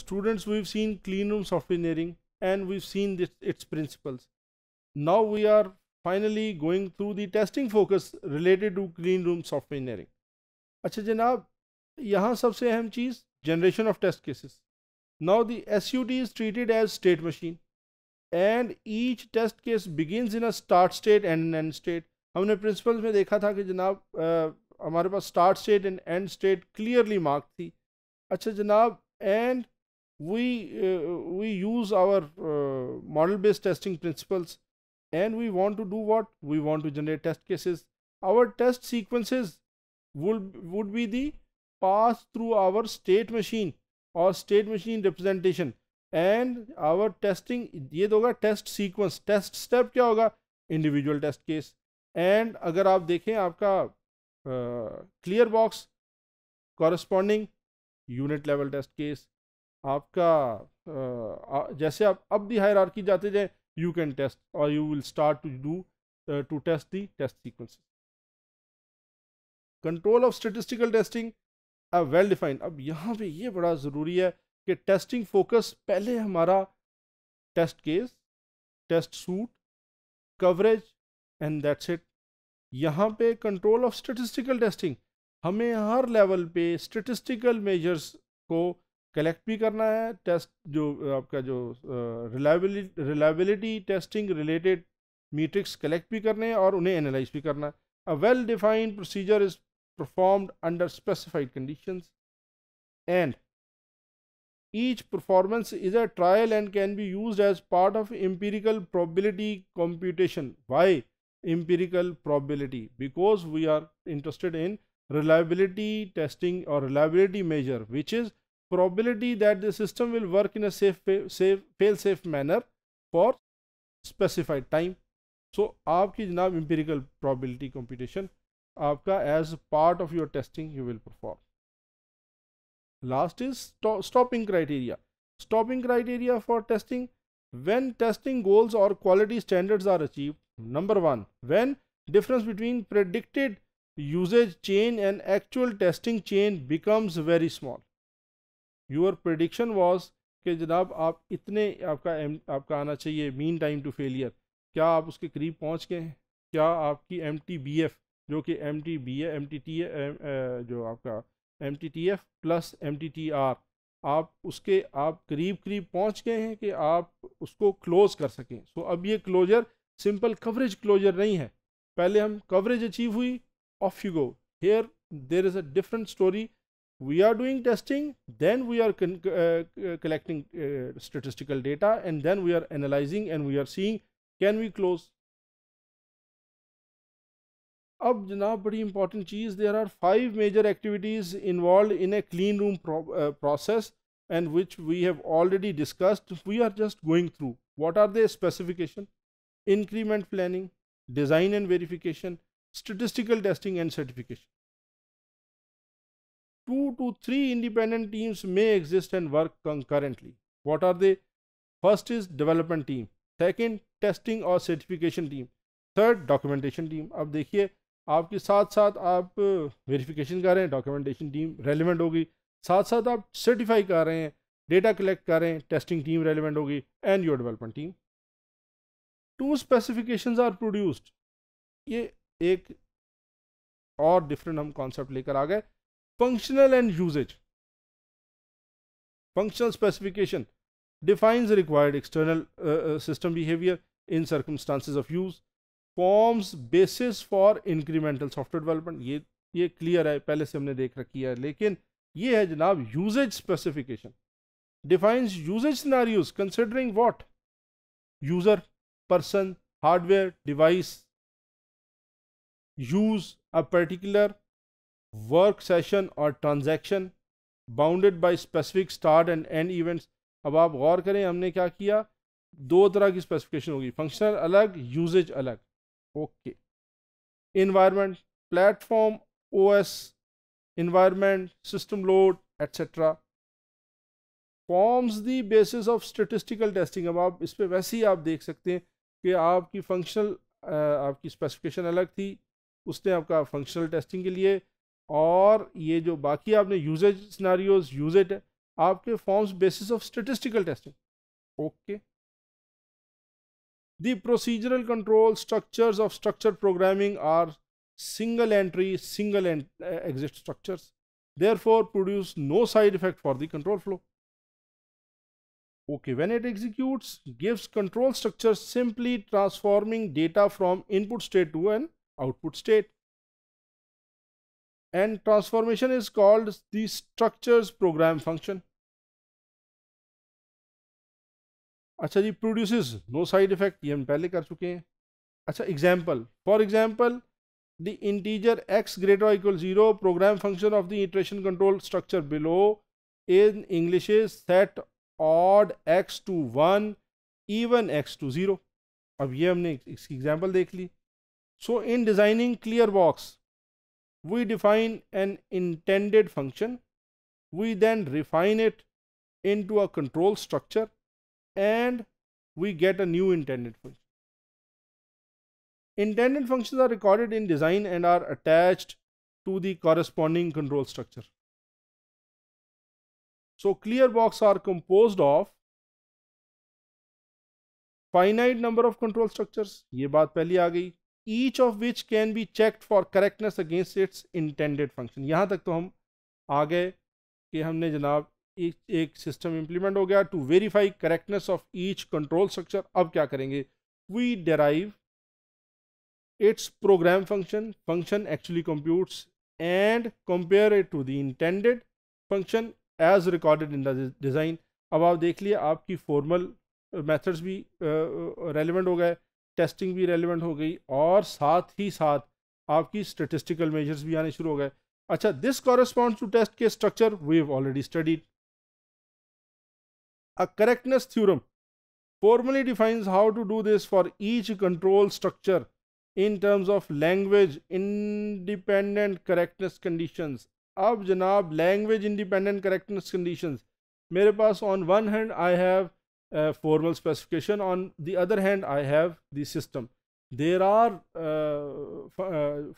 students, we've seen clean room software engineering and we've seen its principles. Now we are finally going through the testing focus related to clean room software engineering. अच्छा जनाब, यहाँ सबसे अहम चीज़ generation of test cases. Now the SUT is treated as state machine and each test case begins in a start state and an end state. हमने principles में देखा था कि जनाब हमारे पास start state and end state clearly marked थी. अच्छा जनाब, and we use our model based testing principles and we want to do what? We want to generate test cases. Our test sequences would be the pass through our state machine or state machine representation, and our testing ये होगा test sequence. Test step क्या होगा? Individual test case. And अगर आप देखें आपका clear box corresponding unit level test case, आपका जैसे आप अब दी हायरार्की जाते जाए, you can test or you will start to do to test the test sequences. Control of statistical testing well defined. अब यहाँ पे ये बड़ा ज़रूरी है कि टेस्टिंग फोकस पहले हमारा test case, test suite, coverage and that's it. यहाँ पे कंट्रोल ऑफ स्टैटिस्टिकल टेस्टिंग, हमें हर लेवल पे स्टैटिस्टिकल मेजर्स को कलेक्ट भी करना है. टेस्ट जो आपका जो reliability testing related metrics collect भी करने हैं और उन्हें एनालाइज भी करना है. A well defined procedure is performed under specified conditions and each performance is a trial and can be used as part of empirical probability computation. Why empirical probability? Because we are interested in reliability testing or reliability measure, which is probability that the system will work in a fail-safe manner for specified time. So आपकी जनाब empirical probability computation आपका as part of your testing you will perform. Last is stopping criteria. Stopping criteria for testing: when testing goals or quality standards are achieved. Number one, when difference between predicted usage chain and actual testing chain becomes very small. Your prediction was कि जनाब आप इतने आपका आना चाहिए mean time to failure, क्या आप उसके करीब पहुंच गए हैं? क्या आपकी MTBF जो कि जो आपका MTTF प्लस MTTR, आप उसके आप करीब पहुंच गए हैं कि आप उसको क्लोज कर सकें? सो अब ये क्लोजर सिंपल कवरेज क्लोजर नहीं है. पहले हम कवरेज अचीव हुई, off you go. Here there is a different story. We are doing testing, then we are collecting statistical data, and then we are analyzing and we are seeing can we close. अब जनाब बड़ी important चीज़, there are 5 major activities involve in a clean room process and which we have already discussed. We are just going through. What are the specification? Increment planning, design and verification, statistical testing and certification. 2 to 3 independent teams may exist and work concurrently. What are they? First is development team, second testing or certification team, third documentation team. अब देखिए आपके साथ साथ आप verification कर रहे हैं, documentation team relevant होगी, साथ साथ आप सर्टिफाई कर रहे हैं, डेटा कलेक्ट कर रहे हैं, टेस्टिंग टीम रेलिवेंट होगी, and your development team. 2 specifications are produced. ये एक और डिफरेंट हम कॉन्सेप्ट लेकर आ गए. Functional and usage. Functional specification defines required external system behavior in circumstances of use, forms basis for incremental software development. ये clear है, पहले से हमने देख रखी है. लेकिन ये है जनाब usage specification. defines usage scenarios considering what? User, person, hardware, device, use a particular work session or transaction bounded by specific start and end events. अब आप गौर करें, हमने क्या किया, 2 तरह की स्पेसिफिकेशन होगी, फंक्शनल अलग, यूजेज अलग. Okay. Environment, platform, OS, environment, system load etcetera, forms the basis of statistical testing. अब आप इस पे वैसे ही आप देख सकते हैं कि आपकी फंक्शनल आपकी स्पेसिफिकेशन अलग थी, उसने आपका फंक्शनल टेस्टिंग के लिए, और ये जो बाकी आपने यूजेज सिनारियोज यूज इट, आपके forms basis of statistical testing. Okay. The procedural control structures of structured programming are single entry, exit structures. Therefore, produce no side effect for the control flow. Okay, when it executes, gives control structure simply transforming data from input state to an output state. And transformation is called the structures program function. अच्छा जी, produces no side effect, ये हम पहले कर चुके हैं. अच्छा, example, for example the integer x greater or equal 0 program function of the iteration control structure below in English is set odd x to 1 even x to 0. अब ये हमने इसकी एग्जाम्पल देख ली. So in designing ClearBox, we define an intended function, we then refine it into a control structure and we get a new intended function. Intended functions are recorded in design and are attached to the corresponding control structure. So ClearBox are composed of finite number of control structures, ये बात पहली आ गई, each of which can be checked for correctness against its intended function. यहाँ तक तो हम आ गए कि हमने जनाब एक सिस्टम इंप्लीमेंट हो गया to verify correctness of each control structure. अब क्या करेंगे? We derive its program function actually computes and compare it to the intended function as recorded in the design. अब आप देख लिए आपकी फॉर्मल मेथड्स भी रेलिवेंट हो गए, टेस्टिंग भी रेलिवेंट हो गई और साथ ही साथ आपकी स्टेटिस्टिकल मेजर्स भी आने शुरू हो गए. अच्छा, दिस कॉरेस्पॉन्ड्स टू टेस्ट के structure we have already studied. A correctness theorem formally defines how to do this for each control structure in terms of language independent correctness conditions. अब जनाब language independent correctness conditions, मेरे पास on one hand I have a formal specification, on the other hand I have the system. There are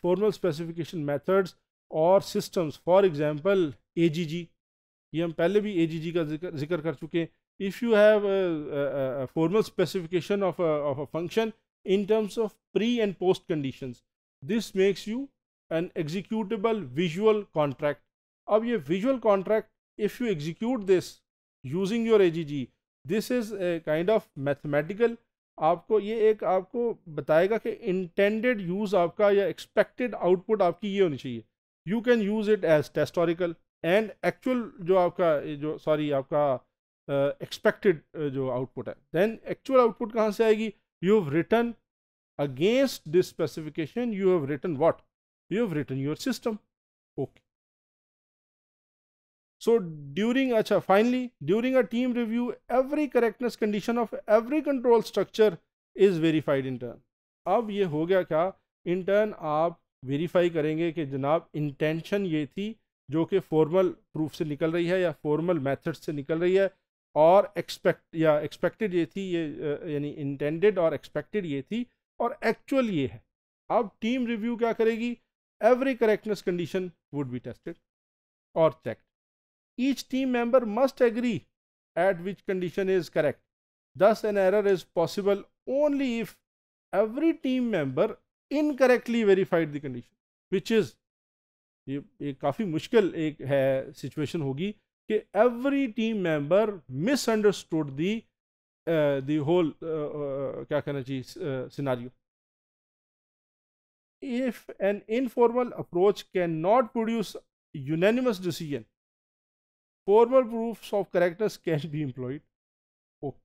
formal specification methods or systems, for example AGG, ये हम पहले भी AGG का जिक्र कर चुके हैं. If you have a formal specification of a function in terms of pre and post conditions, this makes you an executable visual contract. अब ये visual contract, if you execute this using your AGG, this is a kind of mathematical, आपको ये एक आपको बताएगा कि intended use आपका या expected output आपकी ये होनी चाहिए. You can use it as testorical and actual जो आपका जो आपका expected जो output है. Then actual output कहाँ से आएगी? You have written against this specification, you have written what? You have written your system. Okay. So finally, during a team review, every correctness condition of every control structure is verified in turn. अब ये हो गया क्या? In turn आप verify करेंगे कि जनाब intention ये थी जो कि फॉर्मल प्रूफ से निकल रही है या फॉर्मल मेथड से निकल रही है, और एक्सपेक्टेड ये थी, ये यानी इंटेंडेड और एक्सपेक्टेड ये थी, और एक्चुअल ये है. अब टीम रिव्यू क्या करेगी? Every correctness condition would be tested और checked. Each team member must agree at which condition is correct. Thus an error is possible only if every team member incorrectly verified the condition, which is ये काफ़ी मुश्किल एक है situation होगी कि every team member misunderstood the whole क्या कहना चाहिए scenario. If an informal approach cannot produce unanimous decision, formal proofs of correctness can be employed. Okay.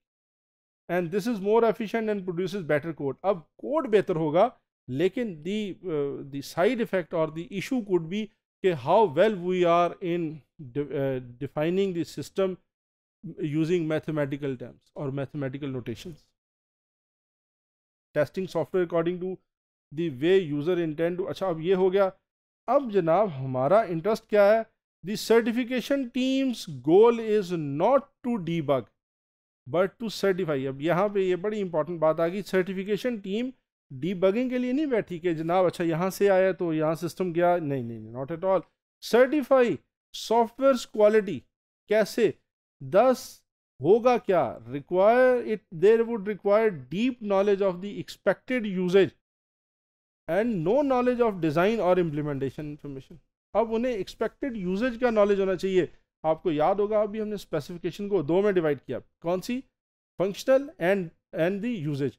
And this is more efficient and produces better code. अब code बेहतर होगा, लेकिन the side effect or the issue could be कि how well we are in defining the system using mathematical terms or mathematical notations. Testing software according to the way user intend to. अच्छा, अब ये हो गया. अब जनाब हमारा interest क्या है? The certification team's goal is not to debug but to certify. अब यहाँ पे ये बड़ी इंपॉर्टेंट बात आ गई. सर्टिफिकेशन टीम डीबगिंग के लिए नहीं बैठी कि जनाब अच्छा यहाँ से आया तो यहाँ सिस्टम गया. नहीं, not at all. Certify software quality. कैसे? दस होगा क्या, require it, there would require deep knowledge of the expected usage and no knowledge of design और इम्प्लीमेंटेशन इंफॉर्मेशन। अब उन्हें एक्सपेक्टेड यूजेज का नॉलेज होना चाहिए। आपको याद होगा अभी हमने स्पेसिफिकेशन को दो में डिवाइड किया, कौन सी, functional and the usages.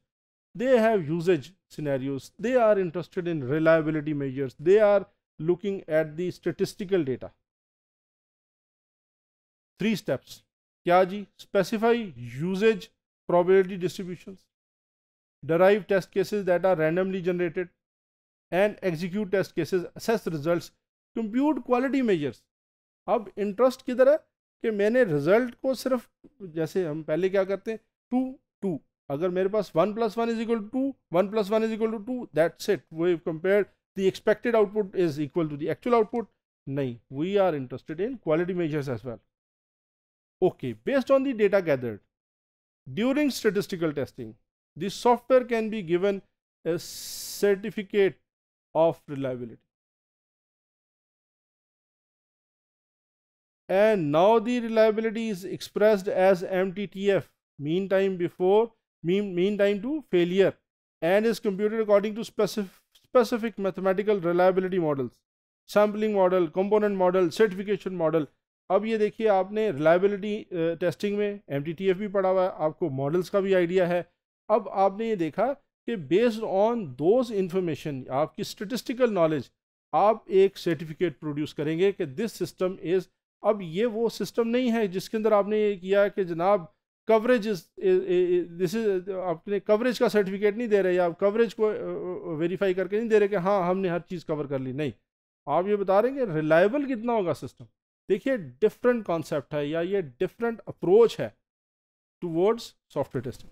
they have usage scenarios, they are interested in reliability measures, they are looking at the statistical data। 3 steps क्या जी, specify usage probability distributions, derive test cases that are randomly generated and execute test cases, assess results, compute quality measures। अब interest किधर है कि मैंने result को सिर्फ, जैसे हम पहले क्या करते हैं, 2 2, अगर मेरे पास 1 + 1 = 2, 1 + 1 = 2, that's it, we compare the expected output is equal to the actual output. नहीं, we are interested in quality measures as well. Okay, based on the data gathered during statistical testing, the software can be given a certificate of reliability, and now the reliability is expressed as MTTF, mean time to failure, and is computed according to specific mathematical reliability models, sampling model, component model, certification model। अब ये देखिए, आपने reliability testing में MTTF भी पढ़ा हुआ है, आपको मॉडल्स का भी आइडिया है। अब आपने ये देखा कि बेस्ड ऑन दोज इंफॉर्मेशन, आपकी स्टेटिस्टिकल नॉलेज, आप एक सर्टिफिकेट प्रोड्यूस करेंगे कि दिस सिस्टम इज़। अब ये वो सिस्टम नहीं है जिसके अंदर आपने ये किया कि जनाब कवरेज दिस इज, आपने कवरेज का सर्टिफिकेट नहीं दे रहे, या आप कवरेज को वेरीफाई करके नहीं दे रहे कि हाँ हमने हर चीज़ कवर कर ली। नहीं, आप ये बता रहे हैं कि रिलायबल कितना होगा सिस्टम। देखिए, डिफरेंट कॉन्सेप्ट है, या ये डिफरेंट अप्रोच है टूवर्ड्स सॉफ्टवेयर टेस्टिंग।